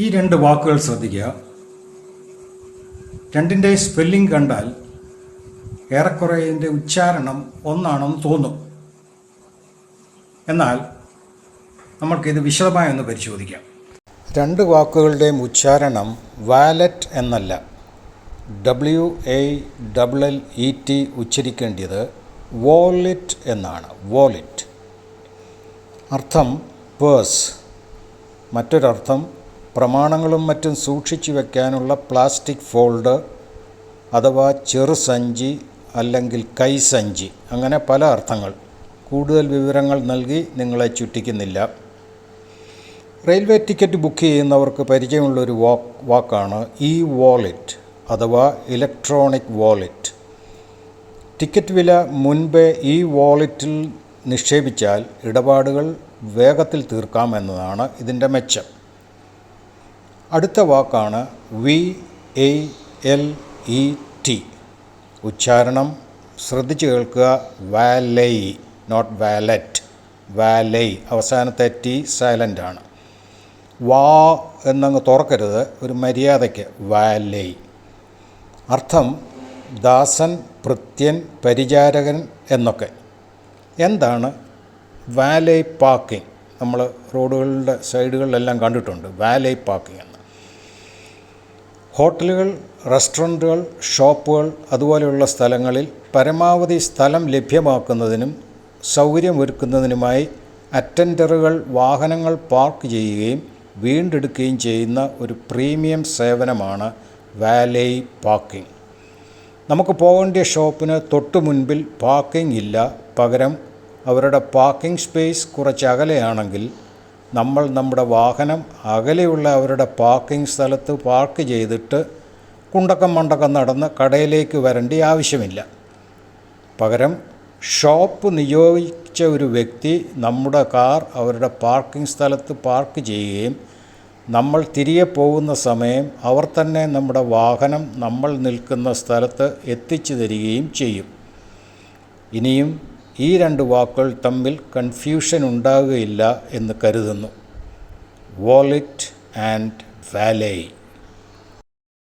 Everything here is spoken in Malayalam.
ഈ രണ്ട് വാക്കുകൾ ശ്രദ്ധിക്കുക. രണ്ടിൻ്റെ സ്പെല്ലിംഗ് കണ്ടാൽ ഏറെക്കുറെ ഇതിൻ്റെ ഉച്ചാരണം ഒന്നാണെന്ന് തോന്നും. എന്നാൽ നമ്മൾക്കിത് വിശദമായി ഒന്ന് പരിശോധിക്കാം. രണ്ട് വാക്കുകളുടെയും ഉച്ചാരണം വാലറ്റ് എന്നല്ല, WALLET ഉച്ചരിക്കേണ്ടത് വോളിറ്റ് എന്നാണ്. വോളിറ്റ്. അർത്ഥം പേഴ്സ്. മറ്റൊരർത്ഥം പ്രമാണങ്ങളും മറ്റും സൂക്ഷിച്ചു വയ്ക്കാനുള്ള പ്ലാസ്റ്റിക് ഫോൾഡർ അഥവാ ചെറുസഞ്ചി അല്ലെങ്കിൽ കൈസഞ്ചി. അങ്ങനെ പല അർത്ഥങ്ങൾ. കൂടുതൽ വിവരങ്ങൾ നൽകി നിങ്ങളെ ചുറ്റിക്കുന്നില്ല. റെയിൽവേ ടിക്കറ്റ് ബുക്ക് ചെയ്യുന്നവർക്ക് പരിചയമുള്ളൊരു വാക്കാണ് വാലറ്റ് അഥവാ ഇലക്ട്രോണിക് വാലറ്റ്. ടിക്കറ്റ് വില മുൻപേ വാലറ്റിൽ നിക്ഷേപിച്ചാൽ ഇടപാടുകൾ വേഗത്തിൽ തീർക്കാമെന്നതാണ് ഇതിൻ്റെ മെച്ചം. അടുത്ത വാക്കാണ് VALET. ഉച്ചാരണം ശ്രദ്ധിച്ചു കേൾക്കുക. വാലൈ, നോട്ട് വാലറ്റ്. വാലൈ. അവസാനത്തെ T സൈലൻ്റ് ആണ്. വാ എന്നങ്ങ് തുറക്കരുത്, ഒരു മര്യാദയ്ക്ക്. വാലൈ. അർത്ഥം ദാസൻ, ഭൃത്യൻ, പരിചാരകൻ എന്നൊക്കെ. എന്താണ് വാലൈ പാർക്കിംഗ്? നമ്മൾ റോഡുകളുടെ സൈഡുകളിലെല്ലാം കണ്ടിട്ടുണ്ട് വാലൈ പാർക്കിംഗ് എന്ന്. ഹോട്ടലുകൾ, റെസ്റ്റോറൻറ്റുകൾ, ഷോപ്പുകൾ അതുപോലെയുള്ള സ്ഥലങ്ങളിൽ പരമാവധി സ്ഥലം ലഭ്യമാക്കുന്നതിനും സൗകര്യമൊരുക്കുന്നതിനുമായി അറ്റൻഡറുകൾ വാഹനങ്ങൾ പാർക്ക് ചെയ്യുകയും വീണ്ടെടുക്കുകയും ചെയ്യുന്ന ഒരു പ്രീമിയം സേവനമാണ് വാലൈ പാർക്കിംഗ്. നമുക്ക് പോകേണ്ട ഷോപ്പിന് തൊട്ടു മുൻപിൽ പാർക്കിംഗ് ഇല്ല, പകരം അവരുടെ പാർക്കിംഗ് സ്പേസ് കുറച്ച് അകലെയാണെങ്കിൽ നമ്മൾ നമ്മുടെ വാഹനം അകലെയുള്ള അവരുടെ പാർക്കിംഗ് സ്ഥലത്ത് പാർക്ക് ചെയ്തിട്ട് കുണ്ടക്കം മണ്ടക്കം നടന്ന് കടയിലേക്ക് വരേണ്ട ആവശ്യമില്ല. പകരം ഷോപ്പ് നിയോഗിച്ച ഒരു വ്യക്തി നമ്മുടെ കാർ അവരുടെ പാർക്കിംഗ് സ്ഥലത്ത് പാർക്ക് ചെയ്യുകയും നമ്മൾ തിരികെ പോകുന്ന സമയം അവർ തന്നെ നമ്മുടെ വാഹനം നമ്മൾ നിൽക്കുന്ന സ്ഥലത്ത് എത്തിച്ചു തരികയും ചെയ്യും. ഇനിയും ഈ രണ്ട് വാക്കുകൾ തമ്മിൽ കൺഫ്യൂഷൻ ഉണ്ടാകുകയില്ല എന്ന് കരുതുന്നു. Wallet and വാലൈ.